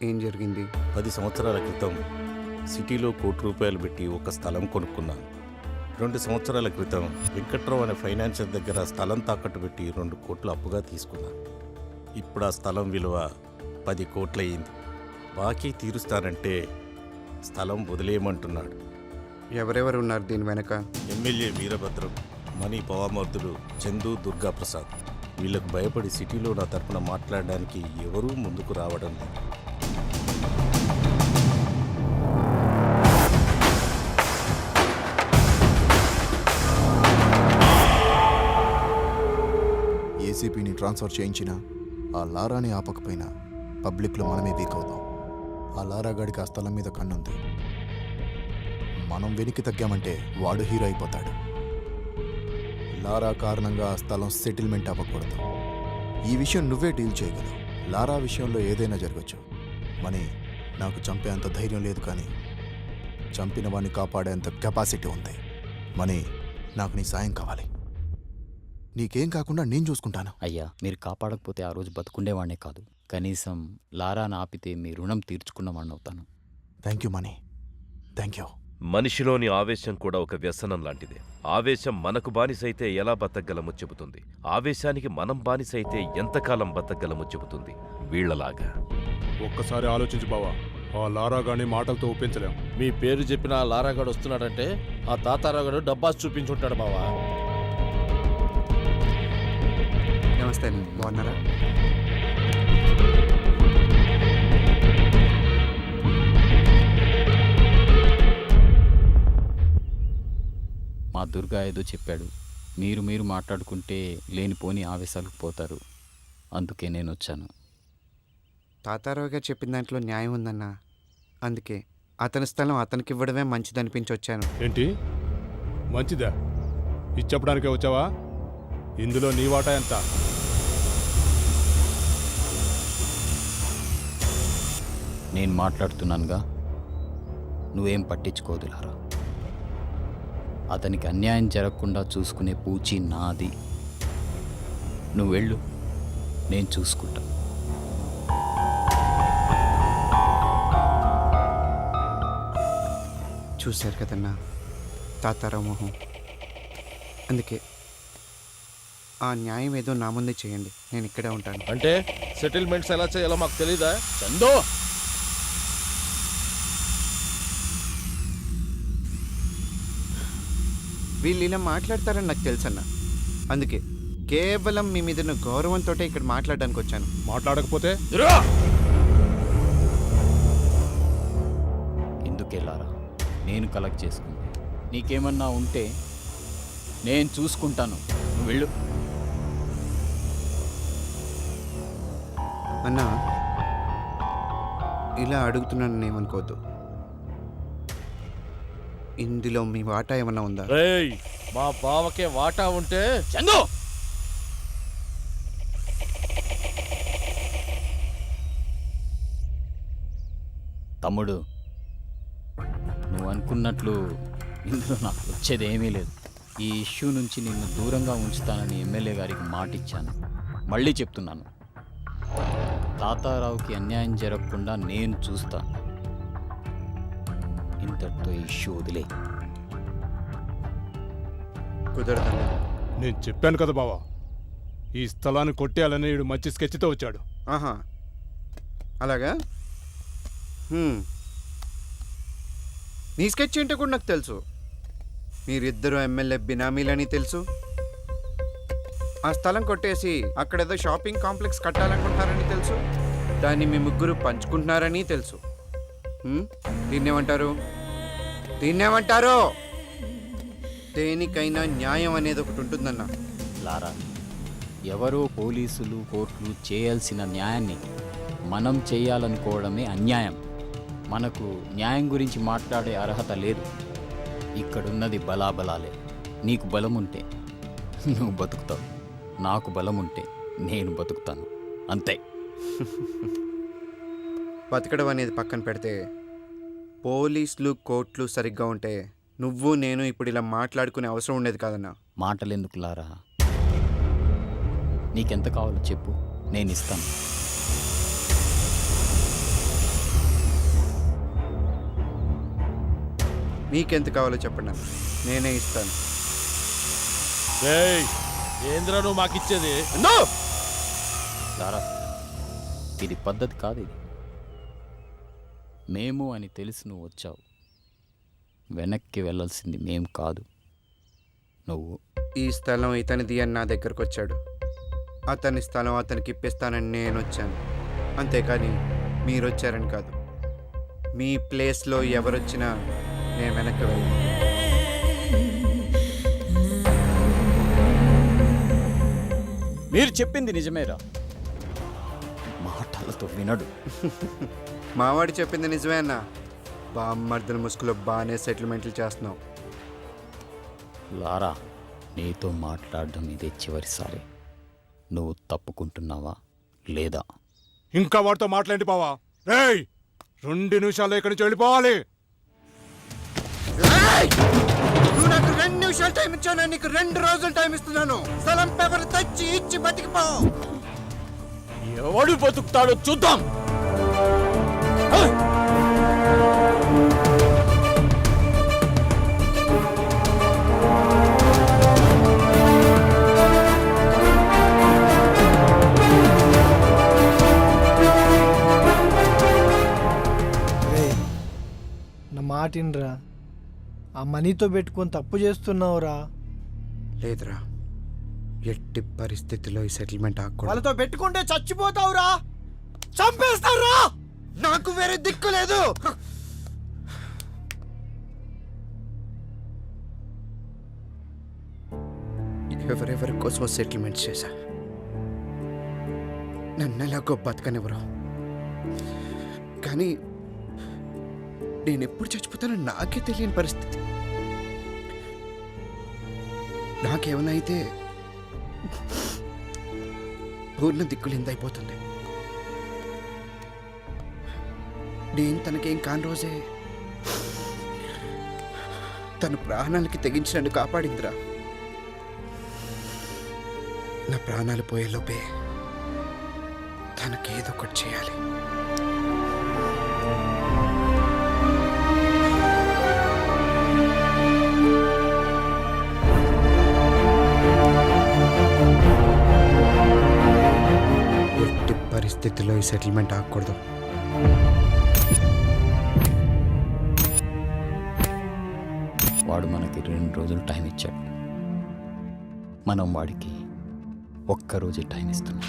ఏం జరిగింది? 10 సంవత్సరాల క్రితం సిటీలో ₹1,00,00,000 పెట్టి ఒక స్థలం కొనుక్కున్నాను. 2 సంవత్సరాల క్రితం వెంకట్రావు అనే ఫైనాన్షియర్ దగ్గర స్థలం తాకట్టు పెట్టి 2 కోట్లు అప్పుగా తీసుకున్నాను. ఇప్పుడు ఆ స్థలం విలువ 10 కోట్లు అయింది. బాకీ తీరుస్తానంటే స్థలం వదిలేయమంటున్నాడు. ఎవరెవరు ఉన్నారు దీని వెనక? MLA Veerabhadram, money పవామర్దులు Chandu, Durgaprasad. వీళ్ళకు భయపడి సిటీలో నా తరపున మాట్లాడడానికి ఎవరూ ముందుకు రావడం లేదు. ఏసీపీని ట్రాన్స్ఫర్ చేయించినా ఆ లారాని ఆపకపోయినా పబ్లిక్లో మనమే వీక్ అవుతాం. ఆ లారా గాడికి ఆ స్థలం మీద కన్నుంది. మనం వెనక్కి తగ్గామంటే వాడు హీరో అయిపోతాడు. లారా కారణంగా ఆ స్థలం సెటిల్మెంట్ అవ్వకూడదు. ఈ విషయం నువ్వే డీల్ చేయగలవు. లారా విషయంలో ఏదైనా జరగచ్చు. మనీ, నాకు చంపేంత ధైర్యం లేదు, కానీ చంపిన వాడిని కాపాడేంత కెపాసిటీ ఉంది. మనీ, నాకు నీ సాయం కావాలి. నీకేం కాకుండా నేను చూసుకుంటాను. అయ్యా, మీరు కాపాడకపోతే ఆ రోజు బతుకుండేవాడినే కాదు, కనీసం లారాను ఆపితే మీ రుణం తీర్చుకున్నవాడిని అవుతాను. Thank you money, thank you. మనిషిలోని ఆవేశం కూడా ఒక వ్యసనం లాంటిదే. ఆవేశం మనకు బానిసైతే ఎలా బతకగలమో చెబుతుంది. ఆవేశానికి మనం బానిసైతే ఎంతకాలం బతకగలమో చెబుతుంది. వీళ్లలాగా. ఒక్కసారి ఆలోచించు బావా, ఆ లారాగాని మాటలతో ఒప్పించలేం. మీ పేరు చెప్పిన ఆ లారాగాడు వస్తున్నాడంటే ఆ తాతారాగాడు డబ్బాస్ చూపించుంటాడు బావా. నమస్తే అండి, బాగున్నారా? మా దుర్గా ఏదో చెప్పాడు, మీరు మాట్లాడుకుంటే లేనిపోని ఆవేశాలకు పోతారు, అందుకే నేను వచ్చాను. తాతారావు గారు చెప్పిన దాంట్లో న్యాయం ఉందన్నా. అందుకే అతని స్థలం అతనికి ఇవ్వడమే మంచిదనిపించి వచ్చాను. ఏంటి మంచిదా? ఇచ్చప్పడానికే వచ్చావా? ఇందులో నీ వాటా ఎంత? నేను మాట్లాడుతున్నానుగా, నువ్వేం పట్టించుకోదు లారా. అతనికి అన్యాయం జరగకుండా చూసుకునే పూచి నాది. నువ్వు వెళ్ళు, నేను చూసుకుంటా. చూశారు కదన్నా తాతారావు మొహం. అందుకే ఆ న్యాయం ఏదో నా ముందే చేయండి, నేను ఇక్కడే ఉంటాను. అంటే సెటిల్మెంట్స్ ఎలా చేయాలో మాకు తెలీదా? చందో, వీళ్ళు ఇలా మాట్లాడతారని నాకు తెలుసన్నా. అందుకే కేవలం మీ మీద గౌరవంతో ఇక్కడ మాట్లాడడానికి వచ్చాను. మాట్లాడకపోతే ఎందుకే లారా, నేను కలెక్ట్ చేసుకుంది. నీకేమన్నా ఉంటే నేను చూసుకుంటాను, నువ్వు వెళ్ళు. అన్నా, ఇలా అడుగుతున్నానని ఏమనుకోవద్దు. ఇందులో మీ వాటా ఏమన్నా ఉందా? రేయ్, మా బావకే వాటా ఉంటే చందు, తమ్ముడు, నువ్వు అనుకున్నట్లు ఇందులో నాకు వచ్చేది ఏమీ లేదు. ఈ ఇష్యూ నుంచి నిన్ను దూరంగా ఉంచుతానని ఎమ్మెల్యే గారికి మాట ఇచ్చాను. మళ్ళీ చెప్తున్నాను, తాతారావుకి అన్యాయం జరగకుండా నేను చూస్తాను. ఇంతటితో ఇష్యూ వదిలే. కుదరదన్నా. నేను చెప్పాను కదా బావా, ఈ స్థలాన్ని కొట్టేయాలని వీడు మంచి స్కెచ్తో వచ్చాడు. ఆహా, అలాగా? నీ స్కెచ్ ఏంటో కూడా నాకు తెలుసు. మీరిద్దరు ఎమ్మెల్యే బినామీలని తెలుసు. ఆ స్థలం కొట్టేసి అక్కడేదో షాపింగ్ కాంప్లెక్స్ కట్టాలనుకుంటున్నారని తెలుసు. దాన్ని మీ ముగ్గురు పంచుకుంటున్నారని తెలుసు. దీన్నేమంటారు? దేనికైనా న్యాయం అనేది ఒకటి ఉంటుందన్న. లారా, ఎవరో పోలీసులు, కోర్టులు చేయాల్సిన న్యాయాన్ని మనం చేయాలనుకోవడమే అన్యాయం. మనకు న్యాయం గురించి మాట్లాడే అర్హత లేదు. ఇక్కడున్నది బలాబలాలే. నీకు బలం ఉంటే నువ్వు బతుకుతావు, నాకు బలం ఉంటే నేను బతుకుతాను, అంతే. బతకడం అనేది పక్కన పెడితే, పోలీసులు, కోర్టులు సరిగ్గా ఉంటే నువ్వు నేను ఇప్పుడు ఇలా మాట్లాడుకునే అవసరం ఉండేది కాదన్నా. మాటలెందుకు లారా? నీకెంత కావాలో చెప్పు, నేను ఇస్తాను. మీకెంత కావాలో చెప్పండి అన్న, నేనే ఇస్తాను. ఏయ్, ఏంద్రా నువ్వు మాకిచ్చేది? లారా, ఇది పద్ధతి కాదు. ఇది మేము అని తెలిసి నువ్వు వచ్చావు. వెనక్కి వెళ్ళాల్సింది మేం కాదు, నువ్వు. ఈ స్థలం ఇతనిది అని నా దగ్గరకు వచ్చాడు. అతని స్థలం అతనికి ఇప్పిస్తానని నేను వచ్చాను. అంతేకాని మీరు వచ్చారని కాదు. మీ ప్లేస్లో ఎవరొచ్చినా నేను వెనక్కి వెళ్ళను. మీరు చెప్పింది నిజమేరా, మాటలతో వినడు. మావాడి చెప్పింది నిజమే అన్న. బామ్మర్దల ముసుగులో బాగానే సెటిల్మెంట్లు చేస్తున్నావు. లారా, నీతో మాట్లాడడం ఇదే చివరిసారి. నువ్వు తప్పుకుంటున్నావా లేదా? ఇంకా వాడితో మాట్లాడి బావా. రేయ్ 2 నిమిషాల్లో ఇక్కడి నుంచి వెళ్ళిపోవాలి. నువ్వు నాకు 2 నిమిషాలు టైం ఇచ్చాను, నీకు 2 రోజులు టైం ఇస్తున్నాను. స్థలం పేపర్ తెచ్చి ఇచ్చి బతికిపో. ఎవడు బతుకుతాడో చూద్దాం. నా మాటినరా, ఆ మనీతో పెట్టుకొని తప్పు చేస్తున్నావురా. లేదురా, ఎట్టి పరిస్థితిలో ఈ సెటిల్మెంట్ ఆకూడదు. వాళ్ళతో పెట్టుకుంటే చచ్చిపోతావురా, చంపేస్తారా. నాకు వేరే దిక్కు లేదు. ఎవరెవరి కోసం సెటిల్మెంట్ చేశా, నన్ను ఎలాగో బతకనివ్వరు. కానీ నేను ఎప్పుడు చచ్చిపోతానో నాకే తెలియని పరిస్థితి. నాకేమైనా అయితే పూర్ణ దిక్కులిందైపోతుంది. నేను తనకేం కాని రోజే తన ప్రాణాలకి తెగించినట్టు కాపాడిందిరా. నా ప్రాణాలు పోయేలోపే తనకేదో ఒకటి చేయాలి. ఎట్టి పరిస్థితిలో ఈ సెటిల్మెంట్ ఆగకూడదు. వాడు మనకి 2 రోజులు టైం ఇచ్చాడు, మనం వాడికి 1 రోజే టైం ఇస్తున్నాం.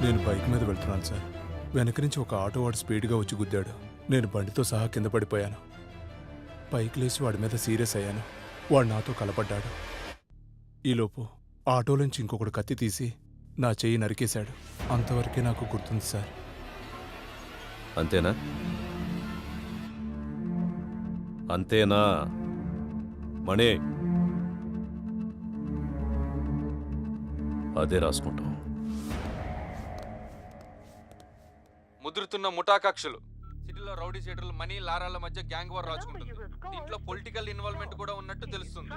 నేను బైక్ మీద వెళ్తున్నాను సార్. వెనక నుంచి ఒక ఆటో వాడు స్పీడ్గా వచ్చి గుద్దాడు. నేను బండితో సహా కింద పడిపోయాను. పైకి లేచి వాడి మీద సీరియస్ అయ్యాను. వాడు నాతో కలపడ్డాడు. ఈలోపు ఆటోలోంచి ఇంకొకడు కత్తి తీసి నా చెయ్యి నరికేశాడు. అంతవరకే నాకు గుర్తుంది సార్. అంతేనా? అంతేనా మణి? అదే రాసుకుంటాం. ముదురుతున్న ముఠా కక్షలు. సిటీలో రౌడీ షీటర్లు మనీ లారాల మధ్య గ్యాంగ్ వార్ రాజుకుంటుంది. దీంట్లో పొలిటికల్ ఇన్వాల్వ్మెంట్ కూడా ఉన్నట్టు తెలుస్తుంది.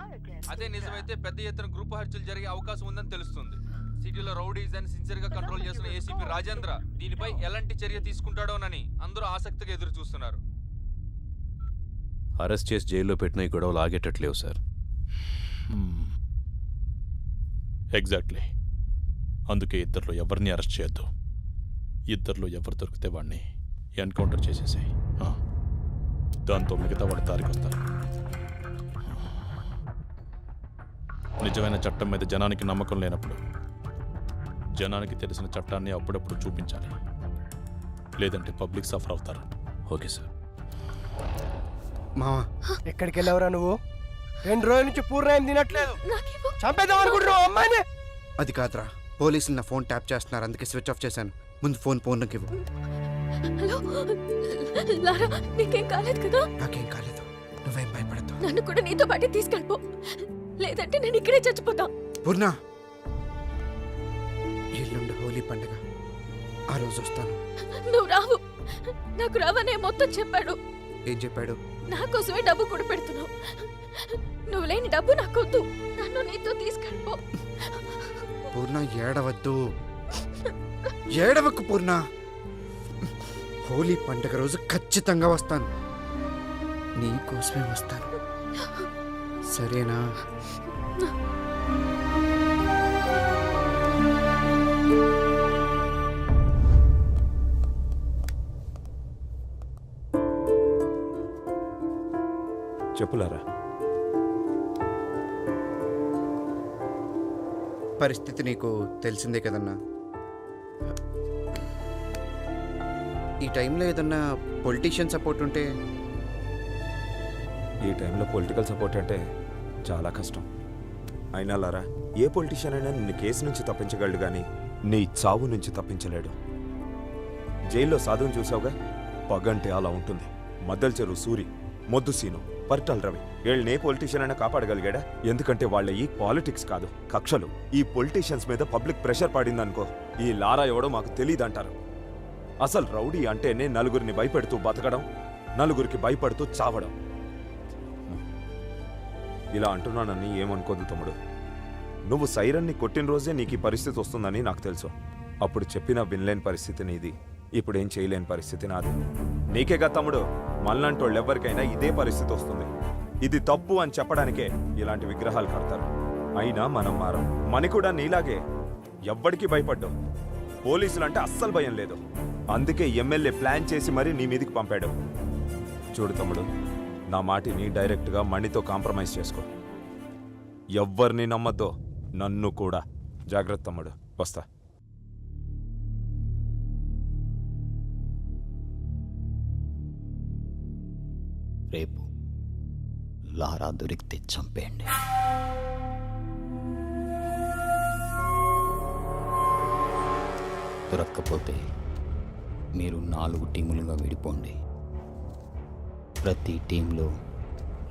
అదే నిజమైతే పెద్ద ఎత్తున గ్రూప్ హత్యలు జరిగే అవకాశం ఉందని తెలుస్తుంది. సిటీలో రౌడీస్ అని సిన్సియర్ గా కంట్రోల్ చేసిన ఏసీపీ రాజేంద్ర దీనిపై ఎలాంటి చర్య తీసుకుంటాడోనని అందరూ ఆసక్తిగా ఎదురు చూస్తున్నారు. అరెస్ట్ చేసి జైల్లో పెట్టిన ఈ గొడవలు ఆగేటట్లేవు సార్. ఎగ్జాక్ట్లీ. అందుకే ఇద్దరిలో ఎవరిని అరెస్ట్ చేయొద్దు. ఇద్దరిలో ఎవరు దొరికితే వాడిని ఎన్కౌంటర్ చేసేసాయి. దాంతో మిగతా వాడి దారికి వస్తారు. నిజమైన చట్టం మీద జనానికి నమ్మకం లేనప్పుడు జనానికి తెలిసిన చట్టాన్ని అప్పుడప్పుడు చూపించాలి, లేదంటే పబ్లిక్ సఫర్ అవుతారు. Okay sir. మావా ఎక్కడికి వెళ్ళావురా నువ్వు? 2 రోజుల నుంచి పూర్ణాయం తినట్లేదు. చంపేద్దాం అనుకుంటున్నావు అమ్మాయిని? అది కాదురా, పోలీసులు నా ఫోన్ ట్యాప్ చేస్తున్నారు, అందుకే స్విచ్ ఆఫ్ చేశాను. ముందు ఫోన్ పూర్ణకి ఇవ్వు. హలో లారా, నీకేం కాలేదు కదా? నాకేం కాలేదు, నువ్వేం భయపడద్దు. నన్ను కూడా నీతో పాటే తీసుకెళ్ళిపో, లేదంటే నేను ఇక్కడే చచ్చిపోతా. పూర్ణ, ఎల్లుండి హోలీ పండుగ, ఆ రోజు వస్తాను. నువ్వు రావు, నాకు రావనే మొత్తం చెప్పాడు. ఏం చెప్పాడు? నా కోసమే డబ్బు కూడా పెడుతున్నావు. నువ్వు లేని డబ్బు నాకొద్దు, నన్ను నీతో తీసుకెళ్ళిపో. పూర్ణ ఏడవద్దు, ఏడవకు పూర్ణ. హోలీ పండుగ రోజు ఖచ్చితంగా వస్తాను, నీ కోసమే వస్తాను, సరేనా? చెప్పులారా. పరిస్థితి నీకు తెలిసిందే కదన్నా. ఈ టైంలో ఏదన్నా పొలిటీషియన్ సపోర్ట్ ఉంటే. ఈ టైంలో పొలిటికల్ సపోర్ట్ అంటే చాలా కష్టం. అయినా లారా, ఏ పొలిటీషియన్ అయినా నిన్ను కేసు నుంచి తప్పించగలడు కానీ నీ చావు నుంచి తప్పించలేడు. జైల్లో సాధువుని చూసావుగా, పగంటే అలా ఉంటుంది. మద్దల చెరువు సూరి, మొద్దు సీను, పరిటాల రవి వీళ్ళని ఏ పొలిటీషియన్ అయినా కాపాడగలిగాడా? ఎందుకంటే వాళ్ళ ఈ పాలిటిక్స్ కాదు, కక్షలు. ఈ పొలిటీషియన్స్ మీద పబ్లిక్ ప్రెషర్ పడిందనుకో, ఈ లారా ఎవడో మాకు తెలియదంటారు. అసలు రౌడీ అంటేనే నలుగురిని భయపెడుతూ బతకడం, నలుగురికి భయపడుతూ చావడం. ఇలా అంటున్నానని ఏమనుకోదు తమ్ముడు. నువ్వు సైరన్ని కొట్టిన రోజే నీకు ఈ పరిస్థితి వస్తుందని నాకు తెలుసు. అప్పుడు చెప్పినా వినలేని పరిస్థితి నీది, ఇప్పుడేం చేయలేని పరిస్థితి నాది. నీకేగా తమ్ముడు, మళ్ళంటోళ్ళు ఎవరికైనా ఇదే పరిస్థితి వస్తుంది. ఇది తప్పు అని చెప్పడానికే ఇలాంటి విగ్రహాలు కడతారు. అయినా మనం మారం. మని కూడా నీలాగే ఎవ్వడికి భయపడ్డావు. పోలీసులంటే అస్సలు భయం లేదు. అందుకే ఎమ్మెల్యే ప్లాన్ చేసి మరీ నీ మీదికి పంపాడు. చూడు తమ్ముడు, నా మాటిని డైరెక్ట్గా మణితో కాంప్రమైజ్ చేసుకో. ఎవ్వరిని నమ్మద్దో, నన్ను కూడా. జాగ్రత్త తమ్ముడు, వస్తా. రేపు లారా దొరికితే చంపేయండి. దొరక్కపోతే మీరు 4 టీములుగా విడిపోండి. ప్రతి టీంలో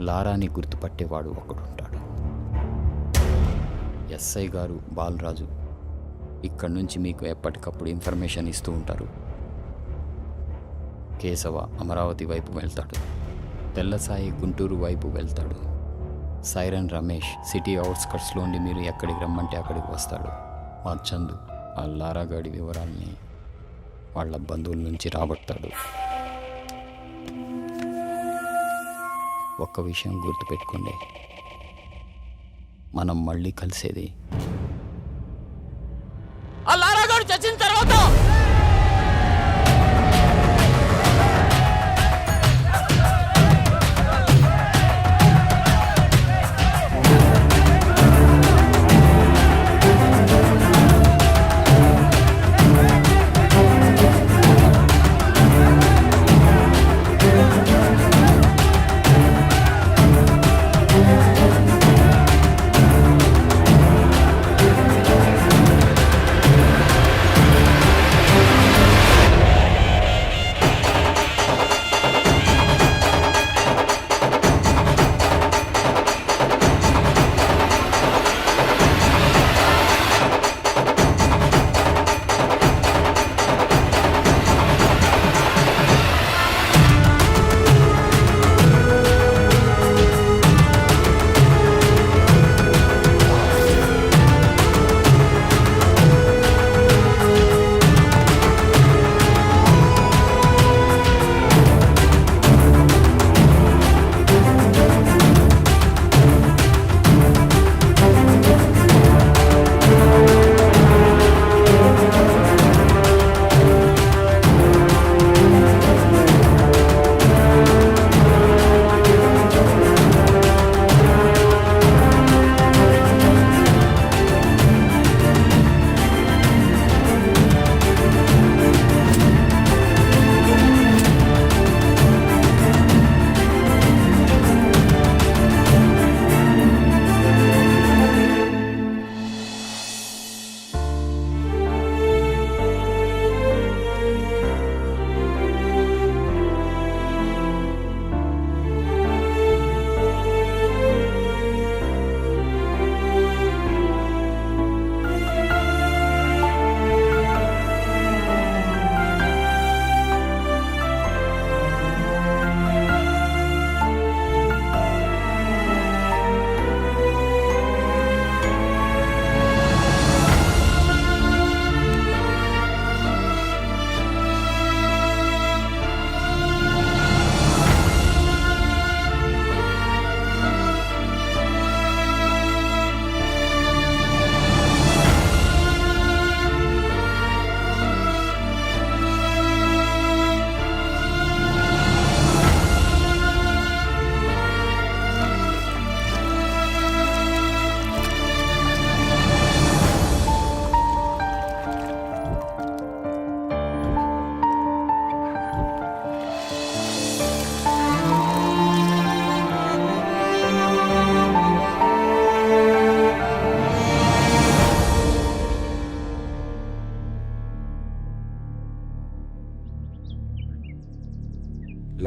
లారాని గుర్తుపట్టేవాడు ఒకడుంటాడు. ఎస్ఐ గారు బాలరాజు ఇక్కడి నుంచి మీకు ఎప్పటికప్పుడు ఇన్ఫర్మేషన్ ఇస్తూ ఉంటారు. కేశవ అమరావతి వైపు వెళ్తాడు, తెల్లసాయి గుంటూరు వైపు వెళ్తాడు, సైరన్ రమేష్ సిటీ అవుట్స్కట్స్లో ఉండి మీరు ఎక్కడికి రమ్మంటే అక్కడికి వస్తాడు. మా చందు ఆ లారాగాడి వివరాల్ని వాళ్ళ బంధువుల నుంచి రాబడతాడు. ఒక్క విషయం గుర్తుపెట్టుకోండి, మనం మళ్ళీ కలిసేది ఆ లారాగాడు చచ్చిన తర్వాత.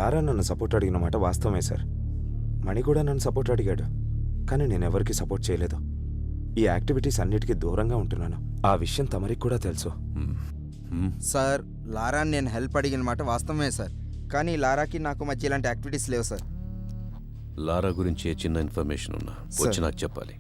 లారా నన్ను సపోర్ట్ అడిగిన మాట వాస్తవమే సార్. మణి కూడా నన్ను సపోర్ట్ అడిగాడు, కానీ నేను ఎవరికి సపోర్ట్ చేయలేదు. ఈ యాక్టివిటీస్ అన్నిటికీ దూరంగా ఉంటున్నాను. ఆ విషయం తమరికి కూడా తెలుసు. సార్, లారా నేను హెల్ప్ అడిగిన మాట వాస్తవమే సార్, కానీ లారాకి నాకు మధ్య ఇలాంటి యాక్టివిటీస్ లేవు సార్. లారా గురించి ఏ చిన్న ఇన్ఫర్మేషన్ ఉన్నా వచ్చి నాకు చెప్పాలి.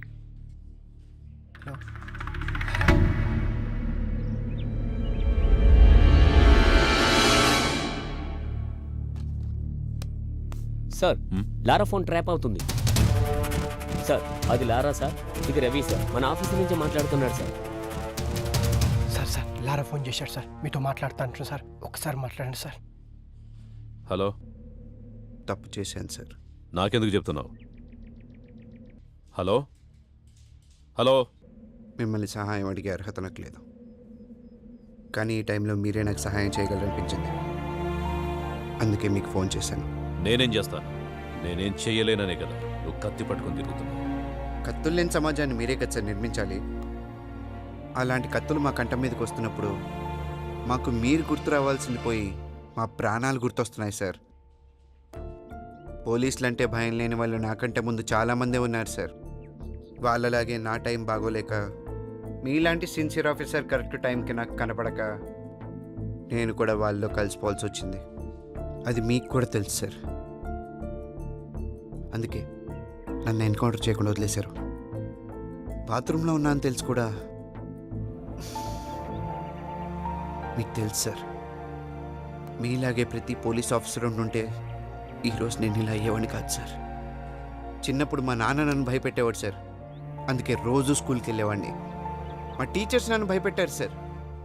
సార్, లారా ఫోన్ ట్రాప్ అవుతుంది సార్. అది లారా సార్, ఇది రవి సార్, మన ఆఫీస్ నుంచి మాట్లాడుతున్నాడు సార్. సార్ సార్ లారా ఫోన్ చేశాడు సార్, మీతో మాట్లాడుతాను సార్, ఒకసారి మాట్లాడండి సార్. హలో, తప్పు చేశాను సార్. నాకెందుకు చెప్తున్నావు? హలో హలో, మిమ్మల్ని సహాయం అడిగే అర్హత నాకు లేదు, కానీ ఈ టైంలో మీరే నాకు సహాయం చేయగలరనిపించింది, అందుకే మీకు ఫోన్ చేశాను. నేనేం చేస్తాను? నేనేం చెయ్యలేననే కదా నువ్వు కత్తి పట్టుకొని తిరుగుతున్నావు. కత్తులు లేని సమాజాన్ని మీరే కదా సార్ నిర్మించాలి. అలాంటి కత్తులు మా కంఠం మీదకి వస్తున్నప్పుడు మాకు మీరు గుర్తు రావాల్సింది పోయి మా ప్రాణాలు గుర్తొస్తున్నాయి సార్. పోలీసులు అంటే భయం లేని వాళ్ళు నాకంటే ముందు చాలామందే ఉన్నారు సార్. వాళ్ళలాగే నా టైం బాగోలేక మీలాంటి సిన్సియర్ ఆఫీసర్ కరెక్ట్ టైంకి నాకు కనపడక నేను కూడా వాళ్ళలో కలిసిపోవాల్సి వచ్చింది. అది మీకు కూడా తెలుసు సార్. అందుకే నన్ను ఎన్కౌంటర్ చేయకుండా వదిలేశారు. బాత్రూంలో ఉన్నా అని తెలుసు కూడా మీకు తెలుసు సార్. మీలాగే ప్రతి పోలీస్ ఆఫీసర్ ఉంటుంటే ఈరోజు నేను ఇలా అయ్యేవాడిని కాదు సార్. చిన్నప్పుడు మా నాన్న నన్ను భయపెట్టేవాడు సార్, అందుకే రోజు స్కూల్కి వెళ్ళేవాడిని. మా టీచర్స్ నన్ను భయపెట్టారు సార్,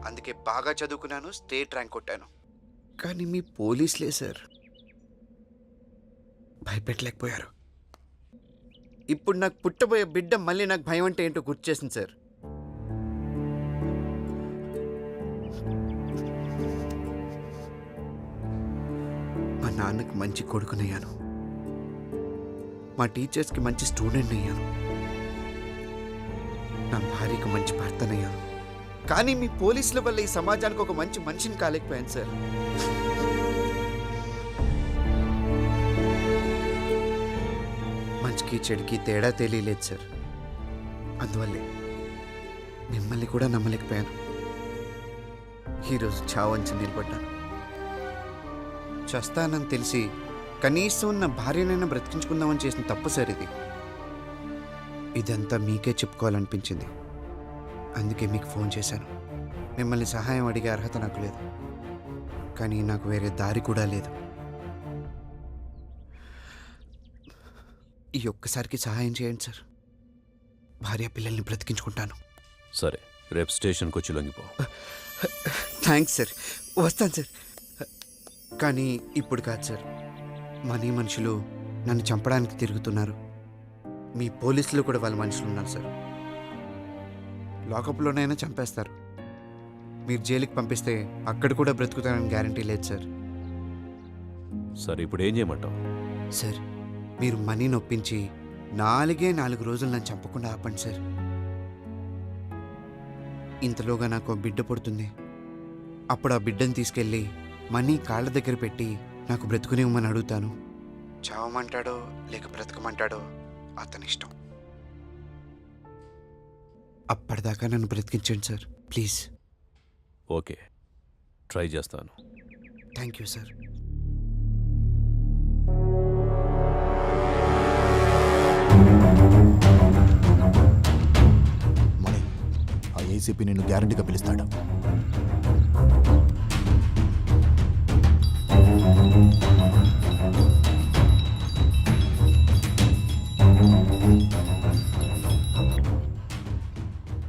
అందుకే బాగా చదువుకున్నాను, స్టేట్ ర్యాంక్ కొట్టాను. కానీ మీ పోలీసులే సార్ భయపెట్టలేకపోయారు. ఇప్పుడు నాకు పుట్టబోయే బిడ్డ మళ్ళీ నాకు భయం అంటే ఏంటో గుర్తు చేసింది సార్. మా నాన్నకి మంచి కొడుకునయ్యాను, మా టీచర్స్కి మంచి స్టూడెంట్ అయ్యాను, నా భార్యకు మంచి భర్తనయ్యాను. కానీ మీ పోలీసుల వల్ల ఈ సమాజానికి ఒక మంచి మనిషిని కాలేకపోయాను సార్. మంచికి చెడుకి తేడా తెలియలేదు సార్. అందువల్లే మిమ్మల్ని కూడా నమ్మలేకపోయాను. ఈరోజు చావంచి నిలబడ్డాను. చస్తానని తెలిసి కనీసం నా భార్యనైనా బ్రతికించుకుందామని చేసిన తప్పు సార్ ఇది. ఇదంతా మీకే చెప్పుకోవాలనిపించింది, అందుకే మీకు ఫోన్ చేశాను. మిమ్మల్ని సహాయం అడిగే అర్హత నాకు లేదు, కానీ నాకు వేరే దారి కూడా లేదు. ఈ ఒక్కసారికి సహాయం చేయండి సార్. భార్య పిల్లల్ని బ్రతికించుకుంటాను. సరే, రేపు స్టేషన్కి వచ్చి లొంగిపో. థ్యాంక్స్ సార్, వస్తాను సార్. కానీ ఇప్పుడు కాదు సార్. మనీ మనుషులు నన్ను చంపడానికి తిరుగుతున్నారు. మీ పోలీసులు కూడా వాళ్ళ మనుషులు ఉన్నారు సార్. లాకప్లోనైనా చంపేస్తారు. మీరు జైలుకి పంపిస్తే అక్కడ కూడా బ్రతుకుతానని గ్యారంటీ లేదు సార్. సరే, ఇప్పుడు ఏం చేయమంటావు? సార్, మీరు మనీ నొప్పించి 4 రోజులు నన్ను చంపకుండా ఆపండి సార్. ఇంతలోగా నాకు బిడ్డ పుడుతుంది. అప్పుడు ఆ బిడ్డను తీసుకెళ్ళి మనీ కాళ్ళ దగ్గర పెట్టి నాకు బ్రతుకునివ్వమని అడుగుతాను. చావమంటాడో లేక బ్రతకమంటాడో అతని ఇష్టం. అప్పటిదాకా నన్ను బ్రతికించండి సార్, ప్లీజ్. ఓకే, ట్రై చేస్తాను. Thank you sir. మణి, ఆ ఏసీపీ నిన్ను గ్యారంటీగా పిలుస్తాడు.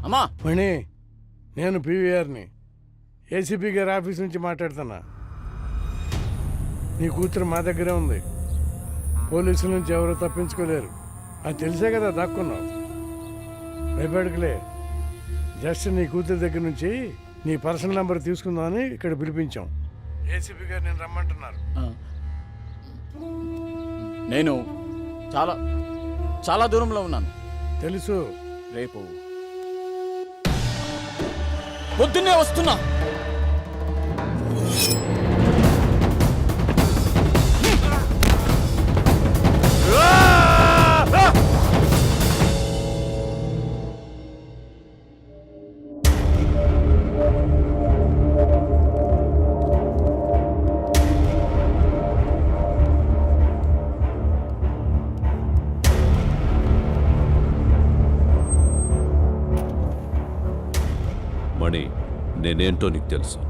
అమ్మా మణి, నేను పీవీఆర్ని, ఏసీపీ గారి ఆఫీస్ నుంచి మాట్లాడుతున్నా. నీ కూతురు మా దగ్గరే ఉంది. పోలీసుల నుంచి ఎవరు తప్పించుకోలేరు. అది తెలిసే కదా దాక్కున్నావు. భయపడకలే. జస్ట్ నీ కూతురు దగ్గర నుంచి నీ పర్సనల్ నెంబర్ తీసుకుందామని ఇక్కడ పిలిపించాం. ఏసీపీ గారు నేను రమ్మంటున్నారు. నేను చాలా చాలా దూరంలో ఉన్నాను. తెలుసు. రేపు పొద్దున్నే వస్తున్నా. కానీ నేనేంటో నీకు తెలుసు,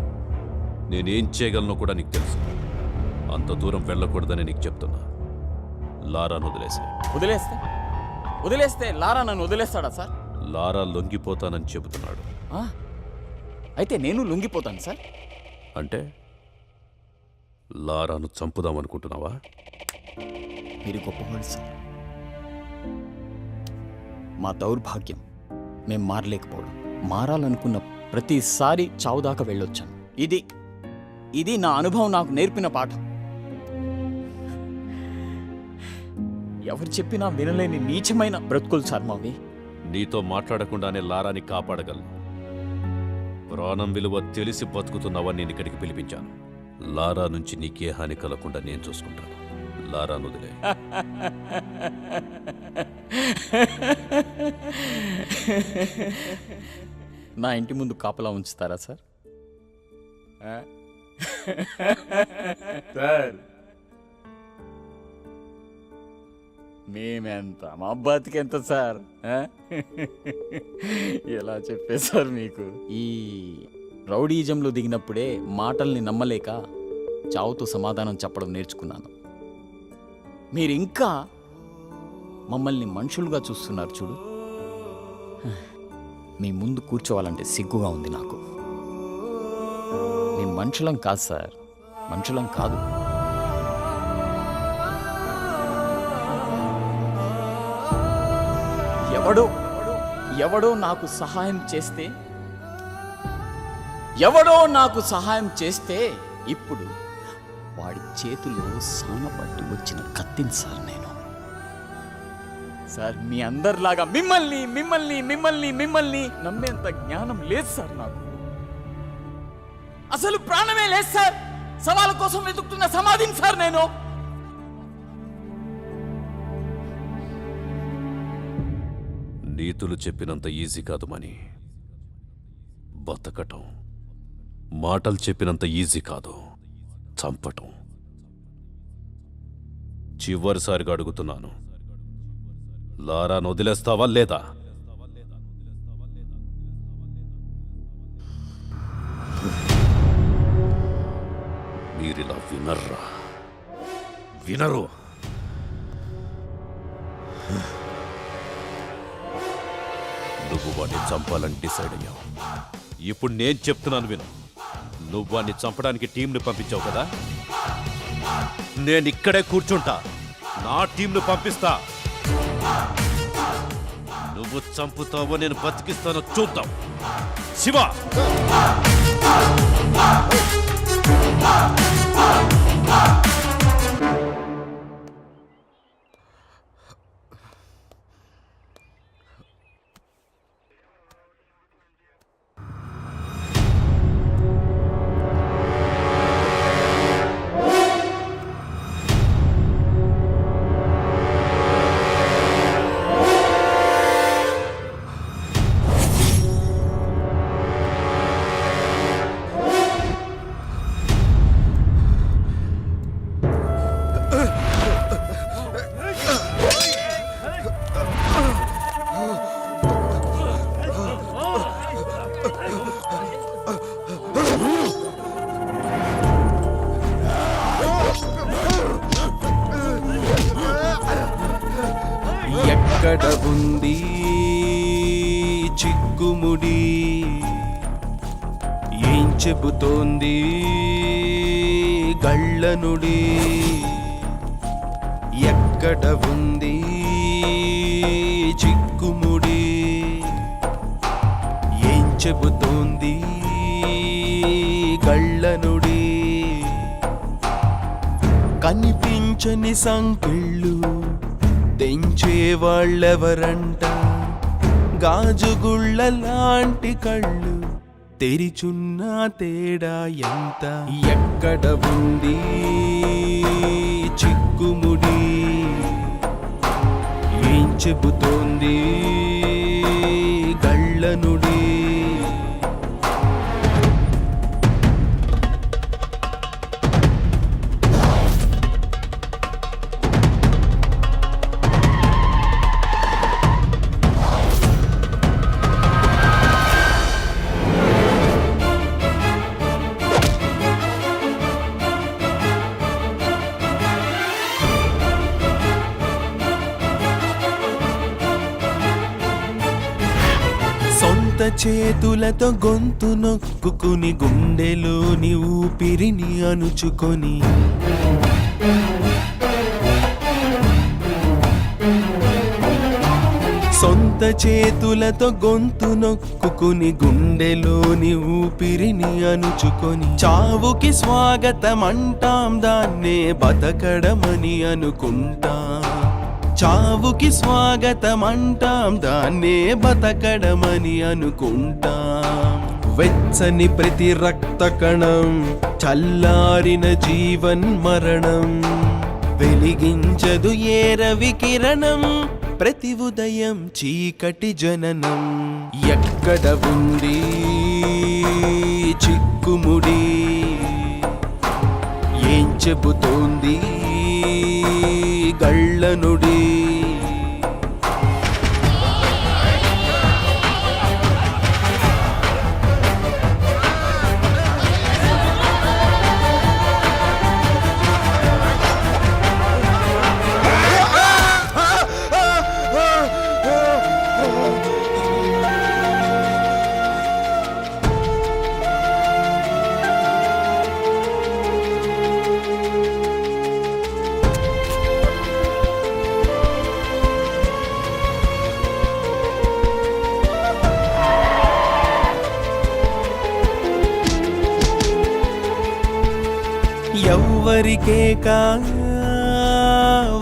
నేనేం చేయగలనో కూడా నీకు తెలుసు. అంత దూరం వెళ్ళకూడదని నీకు చెప్తున్నా. లారాను వదిలేస్తే లారా నన్ను వదిలేస్తాడా సార్? లారా లొంగిపోతానని చెబుతున్నాడు. అయితే నేను లొంగిపోతాను సార్. అంటే లారాను చంపుదామనుకుంటున్నావా? మీరు గొప్పవాడు సార్. మా దౌర్భాగ్యం మేం మారలేకపోవడం. మారాలనుకున్న ప్రతిసారి చావు దాకా వెళ్ళొచ్చాను. ఇది నా అనుభవం నాకు నేర్పిన పాఠం. ఎవరు చెప్పినా వినలేని నీచమైన బ్రతుకులు సార్ మావి. నీతో మాట్లాడకుండానే లారాని కాపాడగలను. ప్రాణం విలువ తెలిసి బతుకుతున్నావని నేను ఇక్కడికి పిలిపించాను. లారా నుంచి నీకే హాని కలగకుండా నేను చూసుకుంటాను. లారాను వదిలే. నా ఇంటి ముందు కాపలా ఉంచుతారా సార్? సార్ మేమెంత, మా బతికెంత సార్? ఎలా చెప్పేశారు మీకు? ఈ రౌడీజంలో దిగినప్పుడే మాటల్ని నమ్మలేక చావుతో సమాధానం చెప్పడం నేర్చుకున్నాను. మీరింకా మమ్మల్ని మనుషులుగా చూస్తున్నారు చూడు. మీ ముందు కూర్చోవాలంటే సిగ్గుగా ఉంది నాకు. మేము మనుషులం కాదు సార్, మనుషులం కాదు. ఎవడో నాకు సహాయం చేస్తే ఇప్పుడు వాడి చేతిలో సానపట్టి వచ్చిన కత్తిని సార్ నేను. సార్ మీ అందరిలాగా మిమ్మల్ని నమ్మేంత జ్ఞానం లేదు సార్ నాకు. అసలు ప్రాణమే లేదు సార్. సవాళ్ళ కోసం వెతుకుతున్న సమాధిని సార్ నేను. నీతులు చెప్పినంత ఈజీ కాదు మని. బతకటం మాటలు చెప్పినంత ఈజీ కాదు, చంపటం. చివరిసారిగా అడుగుతున్నాను, లారాను వదిలేస్తావా లేదా? మీరిలా వినరు. నువ్వు వాడిని చంపాలని డిసైడ్ అయ్యావు. ఇప్పుడు నేను చెప్తున్నాను విను. నువ్వు వాడిని చంపడానికి టీంని పంపించావు కదా, నేను ఇక్కడే కూర్చుంటా, నా టీంను పంపిస్తా. నువ్వు చంపుతావో నేను బతికిస్తానో చూద్దాం. శివ, ఎక్కడ ఉంది చిక్కుముడి, ఏం చెబుతోంది గళ్ళనుడి? ఎక్కడ ఉంది చిక్కుముడి, ఏం చెబుతోంది గళ్ళనుడి? కనిపించని సంకెళ్ళు తెంచే వాళ్ళెవరంట, గాజుగుళ్ళ లాంటి కళ్ళు తెరిచున్న తేడా ఎంత? ఎక్కడ ఉంది చిక్కుముడి, ఏం చెబుతోంది గళ్ళనుడి? చేతులతో గొంతు నొక్కుకుని గుండెలోని ఊపిరిని అణుచుకొని సొంత చేతులతో గొంతు నొక్కుకుని గుండెలోని ఊపిరిని అణుచుకొని చావుకి స్వాగతం అంటాం, దాన్నే బతకడమని అనుకుంటాం. చావుకి స్వాగతం అంటాం, దాన్నే బతకడమని అనుకుంటాం. వెచ్చని ప్రతి రక్త కణం, చల్లారిన జీవన్ మరణం, వెలిగించదు ఏ రవి కిరణం, ప్రతి ఉదయం చీకటి జననం. ఎక్కడ ఉంది చిక్కుముడి, ఏం చెబుతోంది గళ్ళనుడి. ఎవ్వరికే కా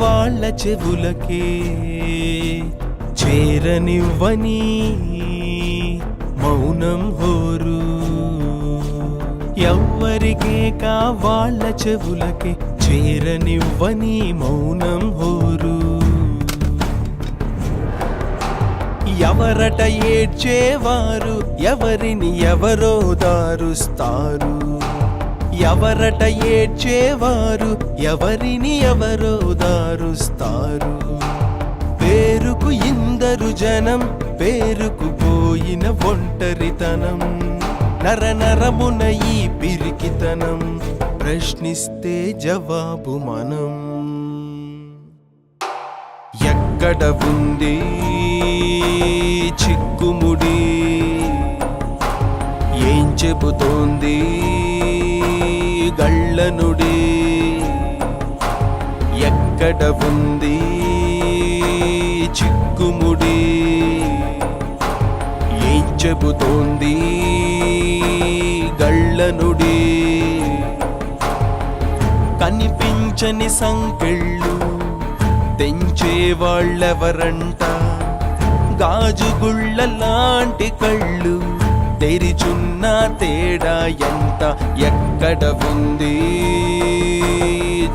వాళ్ళ చెవులకే చేరనివ్వని మౌనం హోరు. ఎవ్వరికే కా వాళ్ళ చెవులకే చేరనివ్వని మౌనం హోరు. ఎవరట ఏడ్చేవారు, ఎవరిని ఎవరో దారుస్తారు. ఎవరట ఏడ్చేవారు, ఎవరిని ఎవరో దారుస్తారు. పేరుకు ఇందరు జనం, పేరుకు పోయిన ఒంటరితనం, నరనరమున ఈ పిరికితనం, ప్రశ్నిస్తే జవాబు మనం. ఎక్కడ ఉంది చిక్కుముడి, ఏం చెబుతోంది గళ్ళనుడి. ఎక్కడ ఉంది చిక్కుముడి, ఏం చెబుతోంది గళ్ళనుడి. కనిపించని సంకెళ్ళు తెంచే వాళ్ళెవరంట, గాజుగుళ్ళ లాంటి కళ్ళు తెరిచున్న తేడా ఎంత. ఎక్కడ ఉంది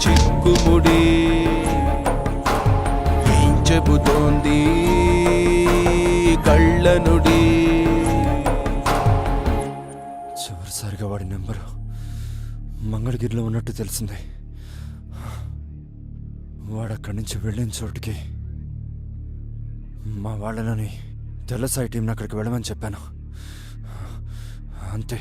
చిక్కుముడి, ఏం చెబుతోంది కళ్ళనుడి. చివరిసారిగా వాడి నెంబరు మంగళగిరిలో ఉన్నట్టు తెలిసింది. వాడు అక్కడి నుంచి వెళ్ళిన చోటుకి మా వాళ్ళని తెల్లసాయి టీంని అక్కడికి వెళ్ళమని చెప్పాను. అంతే.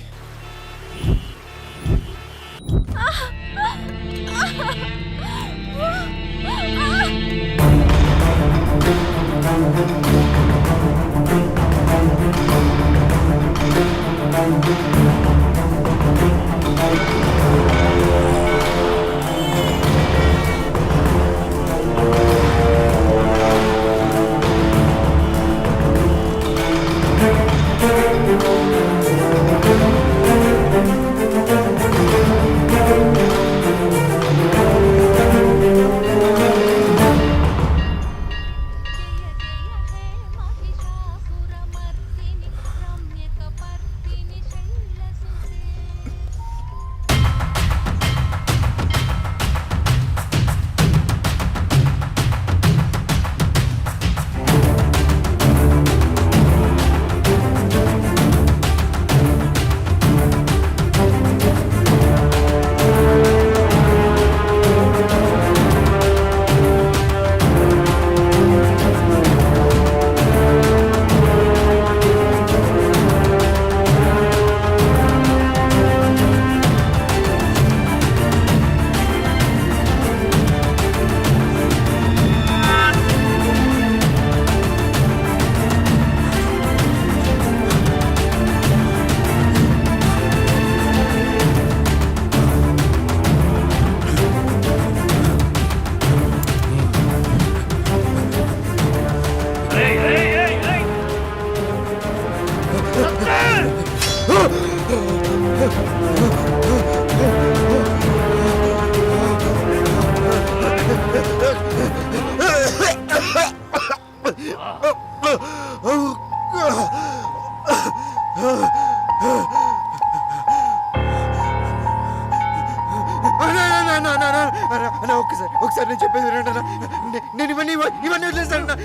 నేను ఇవన్నీ వదిలేస్తానన్నా.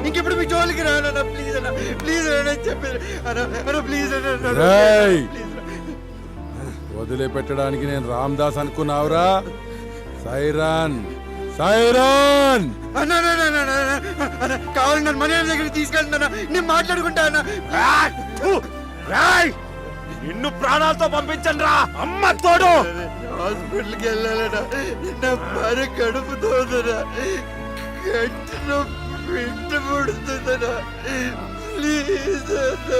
ఇంకెప్పుడు మీ జోలికి రానన్నా. ప్లీజ్ అన్న, ప్లీజ్ అన్న చెప్పేది అన్న, ప్లీజ్ అన్న. రేయ్! వదిలిపెట్టడానికి నేను రామ్దాస్ అనుకున్నావురా? సైరన్ సైరన్ అన్న కావాలి నన్ను మనీ దగ్గరికి తీసుకెళ్తున్నా. నేను మాట్లాడుకుంటా అన్న. నిన్ను ప్రాణాలతో పంపించండి రా, అమ్మ తోడు. హాస్పిటల్కి వెళ్ళాలన్నా. నా భార్య కడుపుతోందనా, గట్టిలో బిడ్డ పుడుతుందనా. ప్లీజ్ అన్న,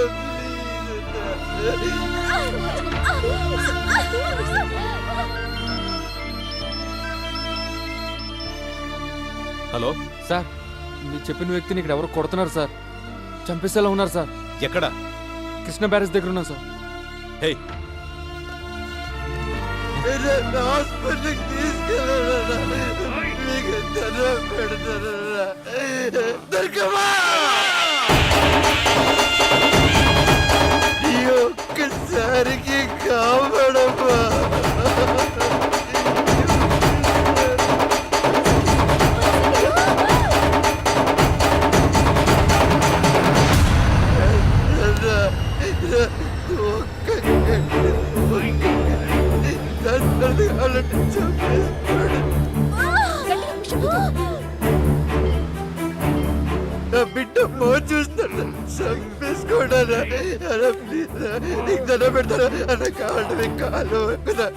హలో సార్, మీరు చెప్పిన వ్యక్తిని ఇక్కడ ఎవరు కొడుతున్నారు సార్. చంపేసేలా ఉన్నారు సార్. ఎక్కడ? కృష్ణ బ్యారేజ్ దగ్గర ఉన్నాం సార్. హే, హాస్పిటల్కి తీసుకెళ్ళాలన్నా. మీకు దండం పెడతానన్నా. దొరకమా ఈ ఒక్కసారికి కాపాడమ్మా. నా బిడ్డ ఫోన్ చూస్తాను, చంపేసుకోడా. ప్లీజ్ నీకు దండం పెడతాను అన్న. కావాలి మీకు కాలు కదా.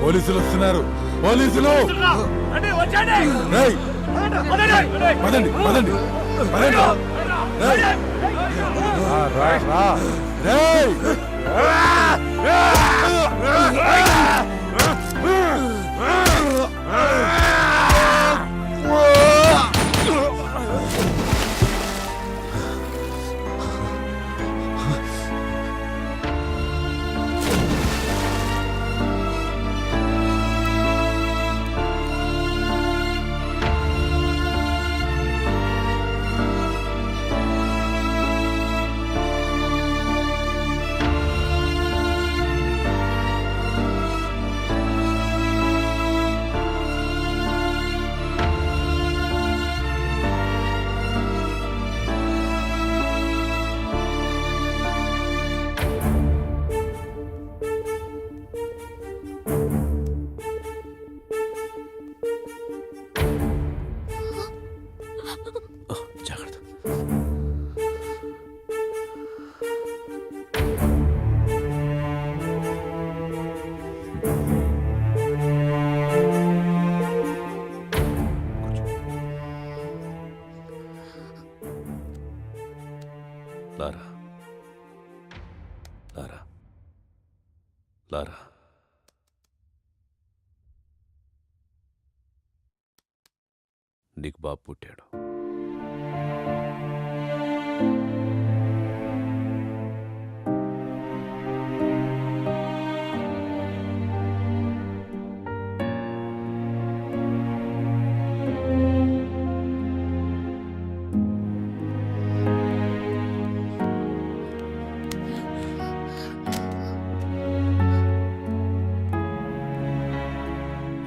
పోలీసులు వస్తున్నారు. పోలీసులు! రేయ్! పదండి పదండి పదండి. రేయ్! రా, రా. రేయ్! జాగ్రత్త. లారా, లారా, లారా. నీకు బాబు పుట్టాడు.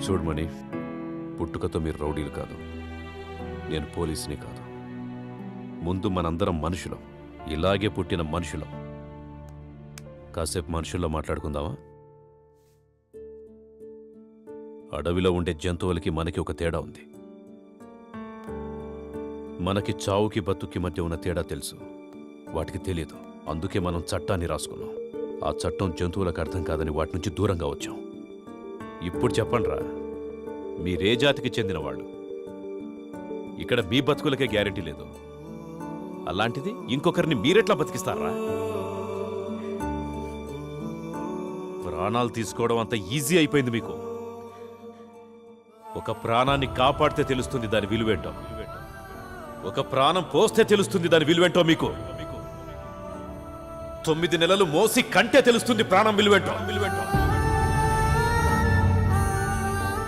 చూడమని, పుట్టుకతో మీరు రౌడీలు కాదు, నేను పోలీసుని కాదు. ముందు మనందరం మనుషులం, ఇలాగే పుట్టిన మనుషులం. కాసేపు మనుషుల్లో మాట్లాడుకుందామా? అడవిలో ఉండే జంతువులకి మనకి ఒక తేడా ఉంది. మనకి చావుకి బతుక్కి మధ్య ఉన్న తేడా తెలుసు, వాటికి తెలియదు. అందుకే మనం చట్టాన్ని రాసుకున్నాం. ఆ చట్టం జంతువులకు అర్థం కాదని వాటి నుంచి దూరంగా వచ్చాం. ఇప్పుడు చెప్పండ్రా, మీరే జాతికి చెందిన వాళ్ళు? ఇక్కడ మీ బతుకులకే గ్యారెంటీ లేదు, అలాంటిది ఇంకొకరిని మీరెట్లా బతికిస్తారా? ప్రాణాలు తీసుకోవడం అంత ఈజీ అయిపోయింది మీకు. ఒక ప్రాణాన్ని కాపాడితే తెలుస్తుంది దాని విలువేంటో, ఒక ప్రాణం పోస్తే తెలుస్తుంది దాని విలువేంటో మీకు. 9 నెలలు మోసి కంటే తెలుస్తుంది ప్రాణం విలువేంటో.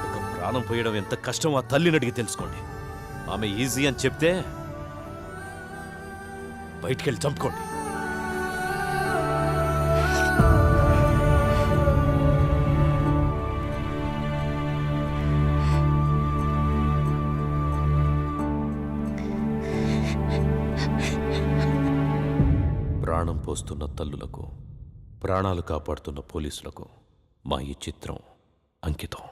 ఒక ప్రాణం పోయడం ఎంత కష్టం ఆ తల్లిని అడిగి తెలుసుకోండి. ఆమె ఈజీ అని చెప్తే బయటికెళ్ళి చంపుకోండి. ప్రాణం పోస్తున్న తల్లులకు, ప్రాణాలు కాపాడుతున్న పోలీసులకు మా ఈ చిత్రం అంకితం.